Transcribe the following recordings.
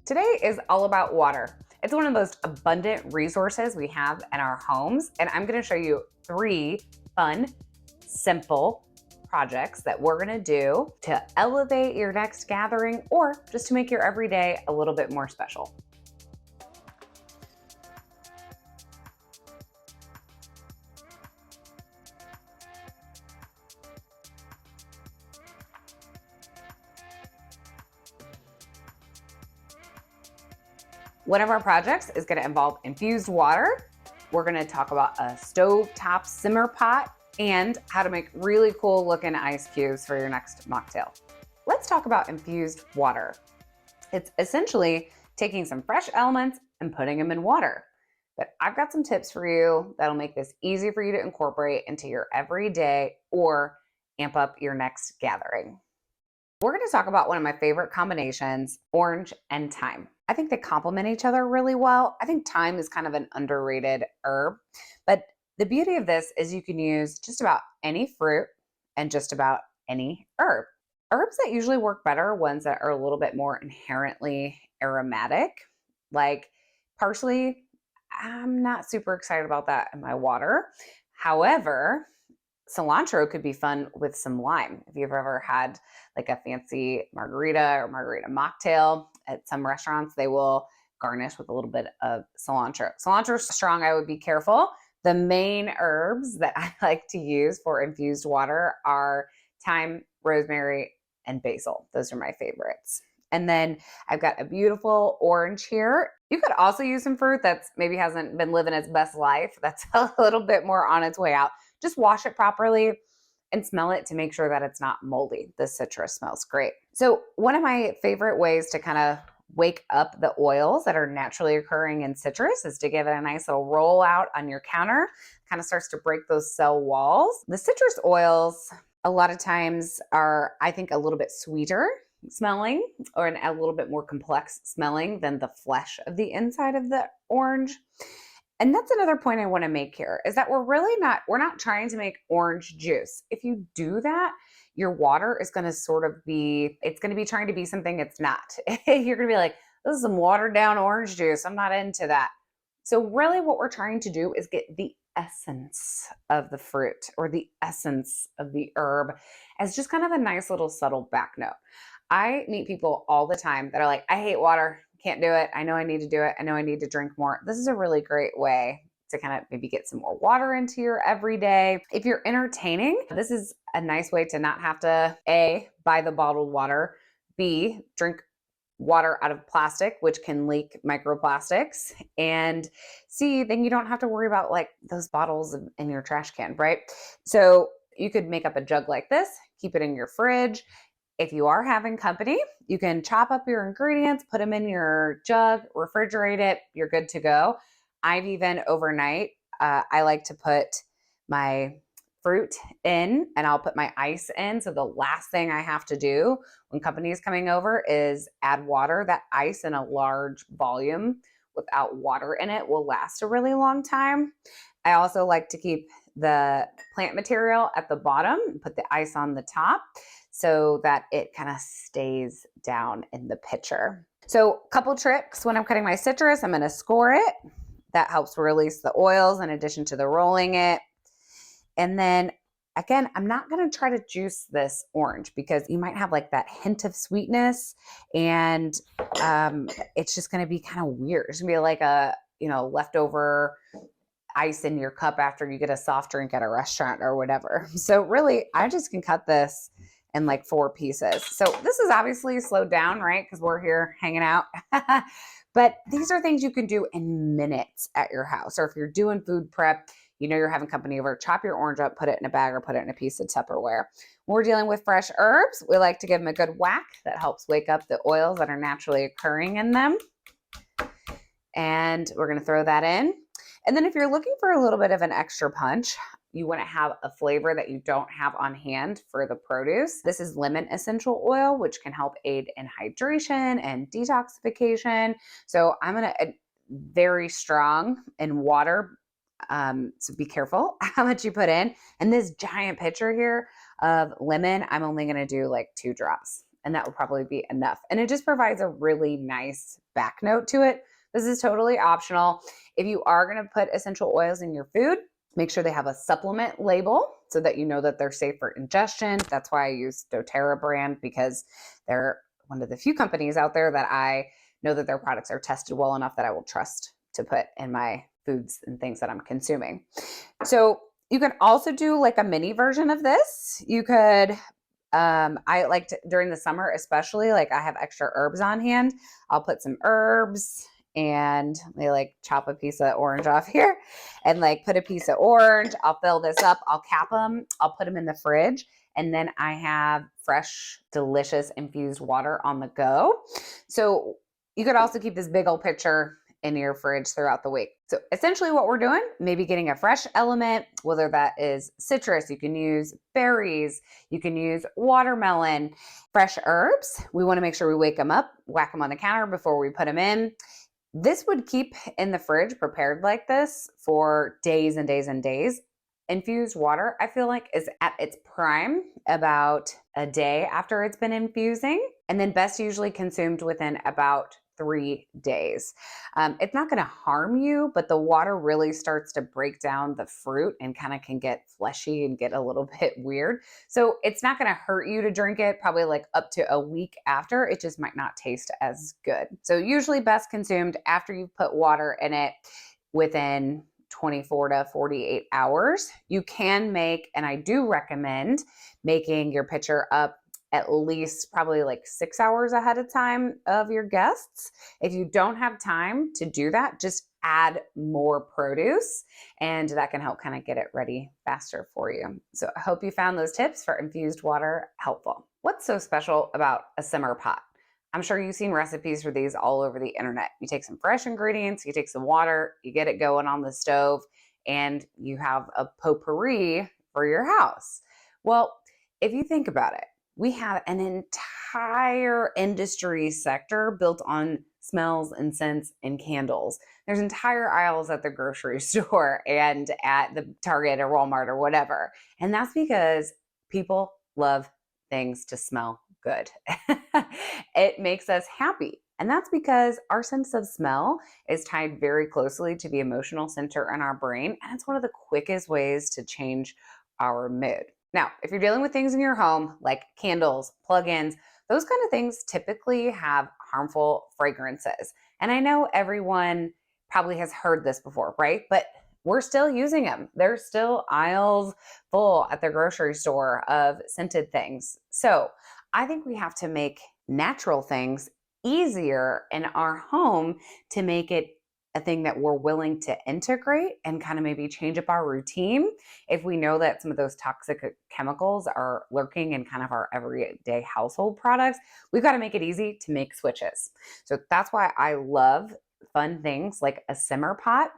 Today is all about water. It's one of the most abundant resources we have in our homes, and I'm going to show you 3 fun, simple projects that we're going to do to elevate your next gathering or just to make your everyday a little bit more special. One of our projects is going to involve infused water. We're going to talk about a stovetop simmer pot and how to make really cool looking ice cubes for your next mocktail. Let's talk about infused water. It's essentially taking some fresh elements and putting them in water. But I've got some tips for you that'll make this easy for you to incorporate into your everyday or amp up your next gathering. We're going to talk about one of my favorite combinations, orange and thyme. I think they complement each other really well. I think thyme is kind of an underrated herb, but the beauty of this is you can use just about any fruit and just about any herb. Herbs that usually work better are ones that are a little bit more inherently aromatic, like parsley. I'm not super excited about that in my water. However, cilantro could be fun with some lime. If you've ever had like a fancy margarita or margarita mocktail at some restaurants, they will garnish with a little bit of cilantro. Cilantro is strong, I would be careful. The main herbs that I like to use for infused water are thyme, rosemary, and basil. Those are my favorites. And then I've got a beautiful orange here. You could also use some fruit that's maybe hasn't been living its best life. That's a little bit more on its way out. Just wash it properly and smell it to make sure that it's not moldy. The citrus smells great. So one of my favorite ways to kind of wake up the oils that are naturally occurring in citrus is to give it a nice little roll out on your counter. Kind of starts to break those cell walls. The citrus oils a lot of times are, I think, a little bit sweeter smelling or a little bit more complex smelling than the flesh of the inside of the orange. And that's another point I want to make here is that we're not trying to make orange juice. If you do that, your water is going to it's going to be trying to be something it's not. You're going to be like, this is some watered down orange juice. I'm not into that. So really what we're trying to do is get the essence of the fruit or the essence of the herb as just kind of a nice little subtle back note. I meet people all the time that are like, I hate water. Can't do it. I know I need to do it. I know I need to drink more. This is a really great way to kind of maybe get some more water into your everyday. If you're entertaining, this is a nice way to not have to A, buy the bottled water, B, drink water out of plastic, which can leak microplastics, and C, then you don't have to worry about like those bottles in your trash can, right? So you could make up a jug like this, keep it in your fridge. If you are having company, you can chop up your ingredients, put them in your jug, refrigerate it, you're good to go. I've even overnight, I like to put my fruit in and I'll put my ice in. So the last thing I have to do when company is coming over is add water. That ice in a large volume without water in it will last a really long time. I also like to keep the plant material at the bottom, put the ice on the top, so that it kind of stays down in the pitcher. So a couple tricks when I'm cutting my citrus, I'm going to score it. That helps release the oils in addition to the rolling it. And then again, I'm not going to try to juice this orange because you might have like that hint of sweetness and it's just going to be kind of weird. It's going to be like a, leftover ice in your cup after you get a soft drink at a restaurant or whatever. So really, I just can cut this in like 4 pieces. So this is obviously slowed down, right? Because we're here hanging out. But these are things you can do in minutes at your house. Or if you're doing food prep, you're having company over, chop your orange up, put it in a bag or put it in a piece of Tupperware. When we're dealing with fresh herbs, we like to give them a good whack. That helps wake up the oils that are naturally occurring in them. And we're going to throw that in. And then if you're looking for a little bit of an extra punch, you want to have a flavor that you don't have on hand for the produce. This is lemon essential oil, which can help aid in hydration and detoxification. So I'm going to very strong in water. So be careful how much you put in. And this giant pitcher here of lemon, I'm only going to do like 2 drops. and that would probably be enough. And it just provides a really nice back note to it. This is totally optional. If you are going to put essential oils in your food, make sure they have a supplement label so that you know that they're safe for ingestion. That's why I use doTERRA brand, because they're one of the few companies out there that I know that their products are tested well enough that I will trust to put in my foods and things that I'm consuming. So you can also do like a mini version of this. You could, I like to, during the summer, especially, like I have extra herbs on hand. I'll put some herbs and they like chop a piece of orange off here and like put a piece of orange. I'll fill this up. I'll cap them. I'll put them in the fridge. And then I have fresh, delicious infused water on the go. So you could also keep this big old pitcher in your fridge throughout the week. So essentially what we're doing, maybe getting a fresh element, whether that is citrus, you can use berries, you can use watermelon, fresh herbs. We want to make sure we wake them up, whack them on the counter before we put them in. This would keep in the fridge prepared like this for days and days and days. Infused water, I feel like, is at its prime about a day after it's been infusing, and then best usually consumed within about 3 days. It's not going to harm you, but the water really starts to break down the fruit and kind of can get fleshy and get a little bit weird. So it's not going to hurt you to drink it probably like up to a week after. It just might not taste as good. So usually best consumed after you've put water in it within 24 to 48 hours. You can make, and I do recommend making your pitcher up at least probably like 6 hours ahead of time of your guests. If you don't have time to do that, just add more produce and that can help kind of get it ready faster for you. So I hope you found those tips for infused water helpful. What's so special about a simmer pot? I'm sure you've seen recipes for these all over the internet. You take some fresh ingredients, you take some water, you get it going on the stove, and you have a potpourri for your house. Well, if you think about it, we have an entire industry sector built on smells and scents and candles. There's entire aisles at the grocery store and at the Target or Walmart or whatever. And that's because people love things to smell good. It makes us happy. And that's because our sense of smell is tied very closely to the emotional center in our brain. And it's one of the quickest ways to change our mood. Now, if you're dealing with things in your home like candles, plugins, those kind of things typically have harmful fragrances. And I know everyone probably has heard this before, right? But we're still using them. There's still aisles full at the grocery store of scented things. So I think we have to make natural things easier in our home to make it a thing that we're willing to integrate and kind of maybe change up our routine if we know that some of those toxic chemicals are lurking in kind of our everyday household products. We've got to make it easy to make switches. So that's why I love fun things like a simmer pot.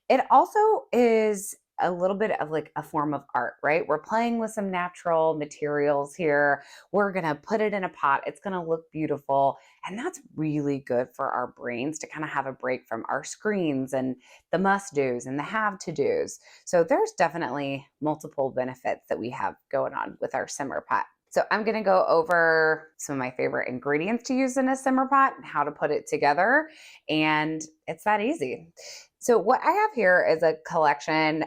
It also is a little bit of like a form of art, right? We're playing with some natural materials here. We're going to put it in a pot. It's going to look beautiful. And that's really good for our brains to kind of have a break from our screens and the must-dos and the have-to-dos. So there's definitely multiple benefits that we have going on with our simmer pot. So I'm going to go over some of my favorite ingredients to use in a simmer pot and how to put it together. And it's that easy. So what I have here is a collection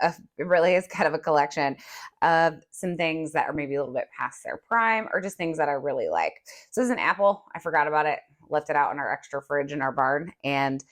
of, it really is kind of a collection of some things that are maybe a little bit past their prime or just things that I really like. So this is an apple. I forgot about it, left it out in our extra fridge in our barn. And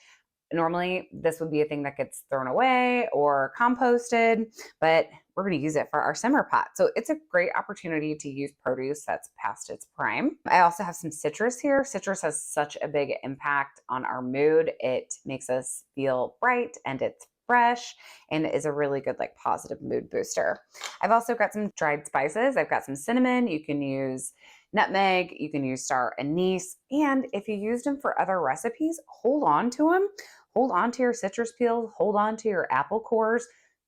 normally this would be a thing that gets thrown away or composted, but we're going to use it for our simmer pot. So it's a great opportunity to use produce that's past its prime. I also have some citrus here. Citrus has such a big impact on our mood. It makes us feel bright and it's fresh and is a really good like positive mood booster. I've also got some dried spices. I've got some cinnamon. You can use nutmeg, you can use star anise, and if you used them for other recipes, hold on to them. Hold on to your citrus peels, hold on to your apple cores,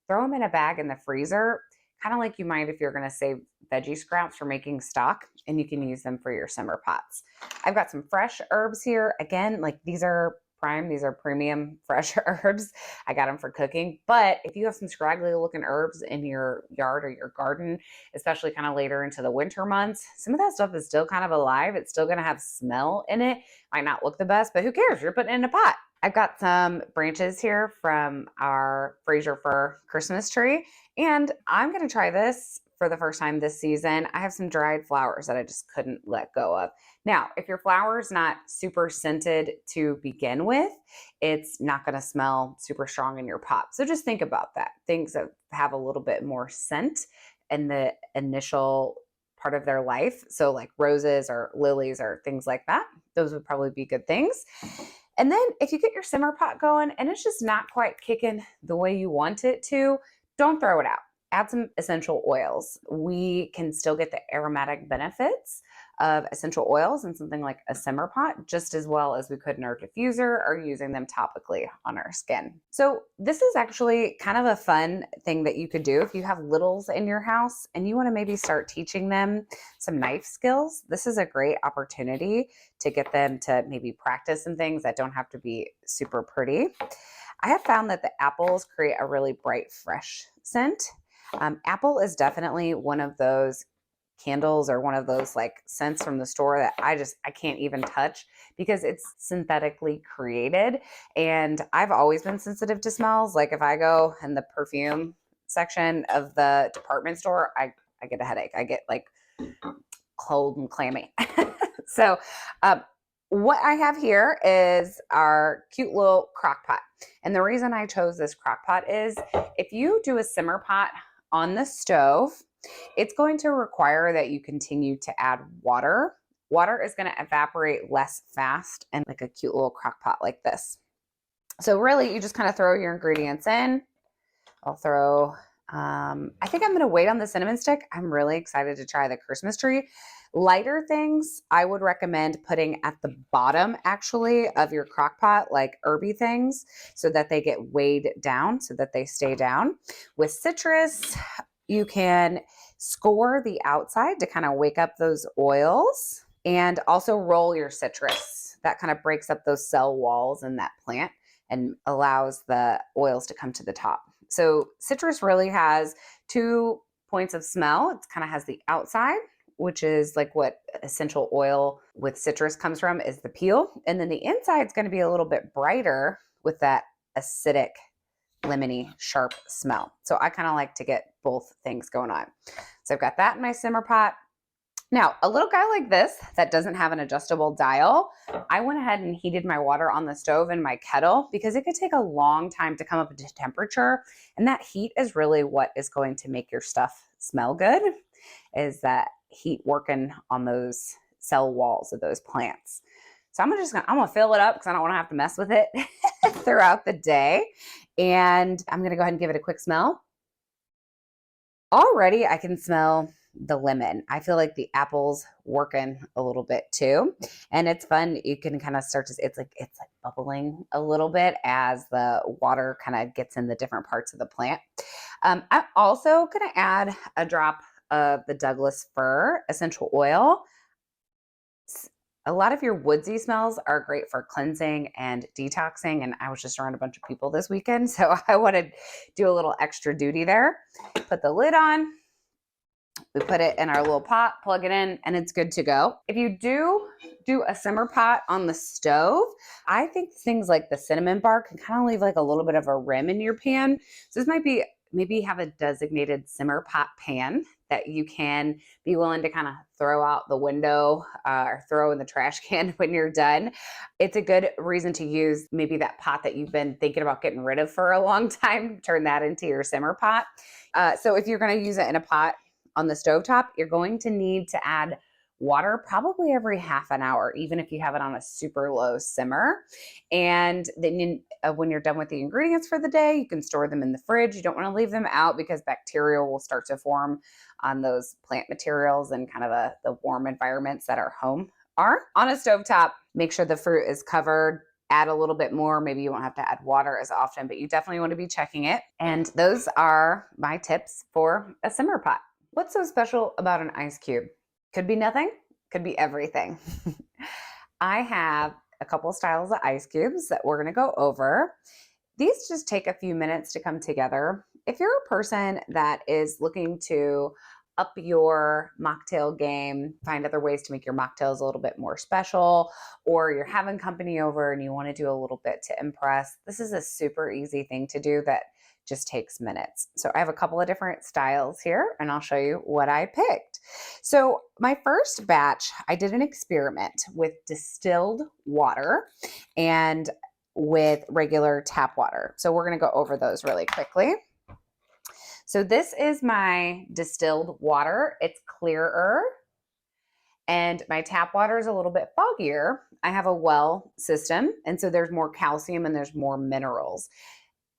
throw them in a bag in the freezer, kind of like you might if you're going to save veggie scraps for making stock, and you can use them for your simmer pots. I've got some fresh herbs here. Again, like these are prime. These are premium fresh herbs. I got them for cooking. But if you have some scraggly looking herbs in your yard or your garden, especially kind of later into the winter months, some of that stuff is still kind of alive. It's still going to have smell in it. Might not look the best, but who cares? You're putting it in a pot. I've got some branches here from our frasier fir Christmas tree, and I'm going to try this for the first time this season. I have some dried flowers that I just couldn't let go of. Now, if your flower is not super scented to begin with, it's not going to smell super strong in your pot. So just think about that. Things that have a little bit more scent in the initial part of their life. So like roses or lilies or things like that, those would probably be good things. And then if you get your simmer pot going and it's just not quite kicking the way you want it to, don't throw it out. Add some essential oils. We can still get the aromatic benefits of essential oils in something like a simmer pot just as well as we could in our diffuser or using them topically on our skin. So this is actually kind of a fun thing that you could do if you have littles in your house and you want to maybe start teaching them some knife skills. This is a great opportunity to get them to maybe practice some things that don't have to be super pretty. I have found that the apples create a really bright, fresh scent. Apple is definitely one of those candles or one of those like scents from the store that I can't even touch because it's synthetically created. And I've always been sensitive to smells. Like if I go in the perfume section of the department store, I get a headache. I get like cold and clammy. So what I have here is our cute little crock pot. And the reason I chose this crock pot is if you do a simmer pot on the stove, it's going to require that you continue to add water. Water is going to evaporate less fast in like a cute little crock pot like this. So really you just kind of throw your ingredients in. I'll throw, I think I'm going to wait on the cinnamon stick. I'm really excited to try the Christmas tree. Lighter things I would recommend putting at the bottom actually of your crock pot, like herby things, so that they get weighed down, so that they stay down. With citrus, you can score the outside to kind of wake up those oils and also roll your citrus. That kind of breaks up those cell walls in that plant and allows the oils to come to the top. So citrus really has 2 points of smell. It kind of has the outside, which is like what essential oil with citrus comes from, is the peel. And then the inside is going to be a little bit brighter with that acidic, lemony, sharp smell. So I kind of like to get both things going on. So I've got that in my simmer pot. Now, a little guy like this that doesn't have an adjustable dial, I went ahead and heated my water on the stove in my kettle because it could take a long time to come up to temperature. And that heat is really what is going to make your stuff smell good, is that heat working on those cell walls of those plants. So I'm gonna fill it up because I don't want to have to mess with it throughout the day. And I'm gonna go ahead and give it a quick smell. Already I can smell the lemon. I feel like the apple's working a little bit too. And it's fun. You can kind of start to, it's like bubbling a little bit as the water kind of gets in the different parts of the plant. I'm also gonna add a drop of the Douglas fir essential oil. A lot of your woodsy smells are great for cleansing and detoxing. And I was just around a bunch of people this weekend, so I want to do a little extra duty there. Put the lid on. We put it in our little pot, plug it in, and it's good to go. If you do a simmer pot on the stove, I think things like the cinnamon bark can kind of leave like a little bit of a rim in your pan. So this might be, maybe have a designated simmer pot pan that you can be willing to kind of throw out the window or throw in the trash can when you're done. It's a good reason to use maybe that pot that you've been thinking about getting rid of for a long time, turn that into your simmer pot. So if you're going to use it in a pot on the stovetop, you're going to need to add water probably every half an hour, even if you have it on a super low simmer. And then when you're done with the ingredients for the day, you can store them in the fridge. You don't want to leave them out because bacteria will start to form on those plant materials and kind of the warm environments that our home are. On a stovetop, make sure the fruit is covered. Add a little bit more. Maybe you won't have to add water as often, but you definitely want to be checking it. And those are my tips for a simmer pot. What's so special about an ice cube? Could be nothing, could be everything. I have a couple styles of ice cubes that we're going to go over. These just take a few minutes to come together. If you're a person that is looking to up your mocktail game, find other ways to make your mocktails a little bit more special, or you're having company over and you want to do a little bit to impress, this is a super easy thing to do that just takes minutes. So I have a couple of different styles here and I'll show you what I picked. So my first batch, I did an experiment with distilled water and with regular tap water. So we're going to go over those really quickly. So this is my distilled water. It's clearer and my tap water is a little bit foggier. I have a well system, and so there's more calcium and there's more minerals.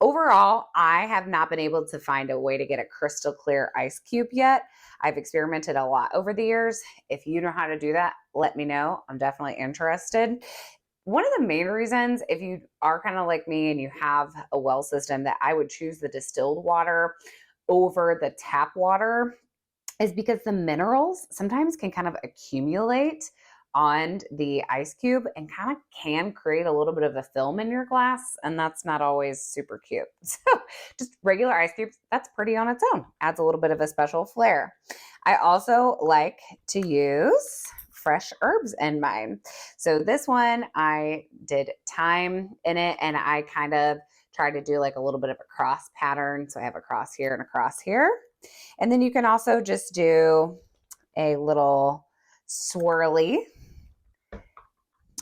Overall, I have not been able to find a way to get a crystal clear ice cube yet. I've experimented a lot over the years. If you know how to do that, let me know. I'm definitely interested. One of the main reasons, if you are kind of like me and you have a well system, that I would choose the distilled water over the tap water is because the minerals sometimes can kind of accumulate on the ice cube and kind of can create a little bit of a film in your glass, and that's not always super cute. So just regular ice cubes, that's pretty on its own. Adds a little bit of a special flair. I also like to use fresh herbs in mine. So this one, I did thyme in it, and I kind of tried to do like a little bit of a cross pattern. So I have a cross here and a cross here. And then you can also just do a little swirly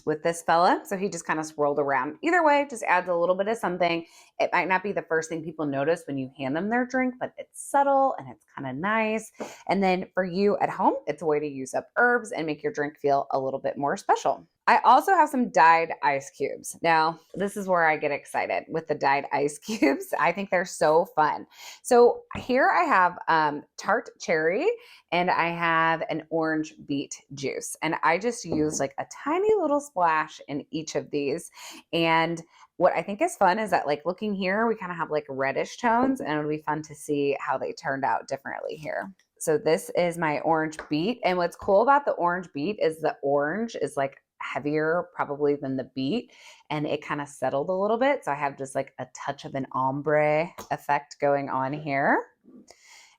with this fella. So he just kind of swirled around. Either way, just adds a little bit of something. It might not be the first thing people notice when you hand them their drink, but it's subtle and it's kind of nice. And then for you at home, it's a way to use up herbs and make your drink feel a little bit more special. I also have some dyed ice cubes. Now, this is where I get excited with the dyed ice cubes. I think they're so fun. So here I have tart cherry and I have an orange beet juice. And I just use like a tiny little splash in each of these. And what I think is fun is that, like, looking here, we kind of have like reddish tones, and it'll be fun to see how they turned out differently here. So this is my orange beet. And what's cool about the orange beet is the orange is like heavier probably than the beet, and it kind of settled a little bit. So I have just like a touch of an ombre effect going on here.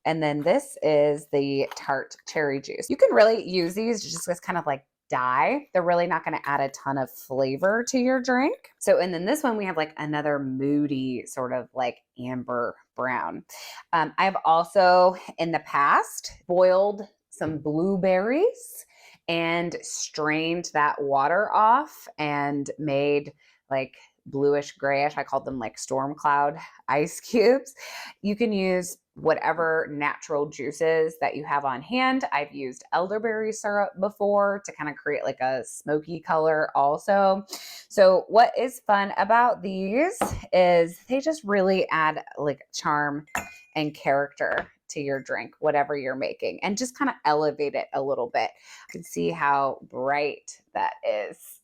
And then this is the tart cherry juice. You can really use these just as kind of like dye. They're really not going to add a ton of flavor to your drink. So, and then this one, we have like another moody sort of like amber brown. I've also in the past boiled some blueberries and strained that water off and made like bluish grayish. I called them like storm cloud ice cubes. You can use whatever natural juices that you have on hand. I've used elderberry syrup before to kind of create like a smoky color also. So what is fun about these is they just really add like charm and character to your drink, whatever you're making, and just kind of elevate it a little bit. You can see how bright that is.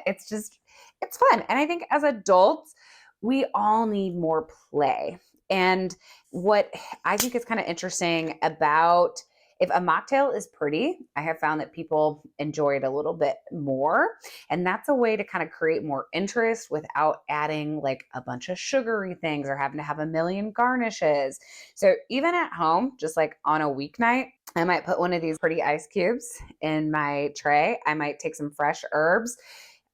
It's fun. And I think as adults, we all need more play. And what I think is kind of interesting about if a mocktail is pretty, I have found that people enjoy it a little bit more. And that's a way to kind of create more interest without adding like a bunch of sugary things or having to have a million garnishes. So even at home, just like on a weeknight, I might put one of these pretty ice cubes in my tray. I might take some fresh herbs,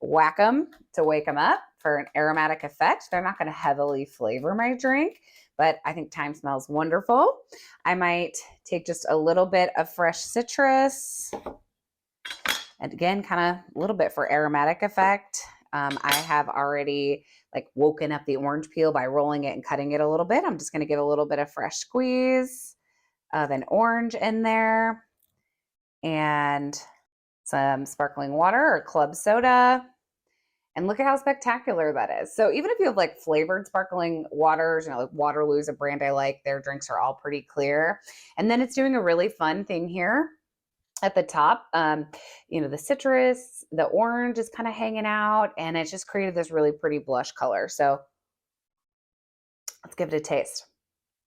whack them to wake them up for an aromatic effect. They're not going to heavily flavor my drink, but I think thyme smells wonderful. I might take just a little bit of fresh citrus, and again, kind of a little bit for aromatic effect. I have already like woken up the orange peel by rolling it and cutting it a little bit. I'm just going to give a little bit of fresh squeeze of an orange in there, and some sparkling water or club soda. And look at how spectacular that is. So even if you have like flavored sparkling waters, like Waterloo's a brand I like, their drinks are all pretty clear. And then it's doing a really fun thing here at the top. The citrus, the orange is kind of hanging out, and it's just created this really pretty blush color. So let's give it a taste.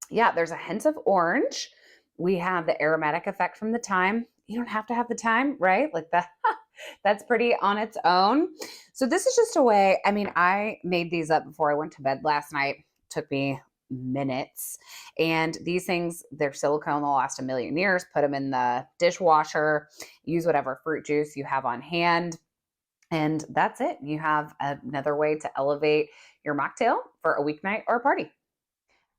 Yeah, there's a hint of orange. We have the aromatic effect from the thyme. You don't have to have the thyme, right? Like that. That's pretty on its own. So this is just a way, I mean, I made these up before I went to bed last night. Took me minutes. And these things, they're silicone, they'll last a million years. Put them in the dishwasher, use whatever fruit juice you have on hand. And that's it. You have another way to elevate your mocktail for a weeknight or a party.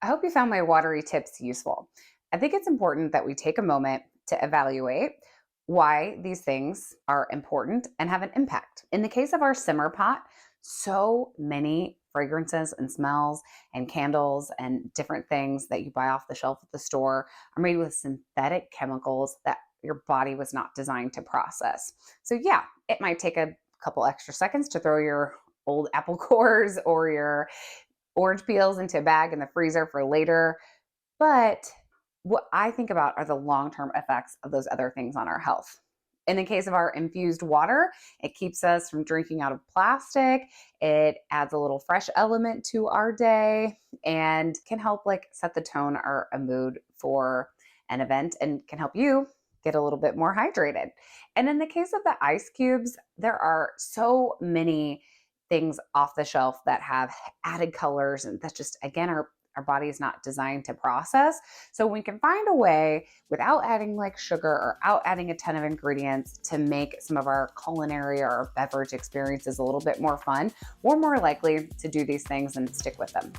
I hope you found my watery tips useful. I think it's important that we take a moment to evaluate why these things are important and have an impact. In the case of our simmer pot, so many fragrances and smells and candles and different things that you buy off the shelf at the store are made with synthetic chemicals that your body was not designed to process. So, yeah, it might take a couple extra seconds to throw your old apple cores or your orange peels into a bag in the freezer for later. But what I think about are the long term effects of those other things on our health. In the case of our infused water, it keeps us from drinking out of plastic. It adds a little fresh element to our day and can help like set the tone or a mood for an event and can help you get a little bit more hydrated. And in the case of the ice cubes, there are so many things off the shelf that have added colors and that just again are our body is not designed to process. So we can find a way without adding like sugar or out adding a ton of ingredients to make some of our culinary or beverage experiences a little bit more fun. We're more likely to do these things and stick with them.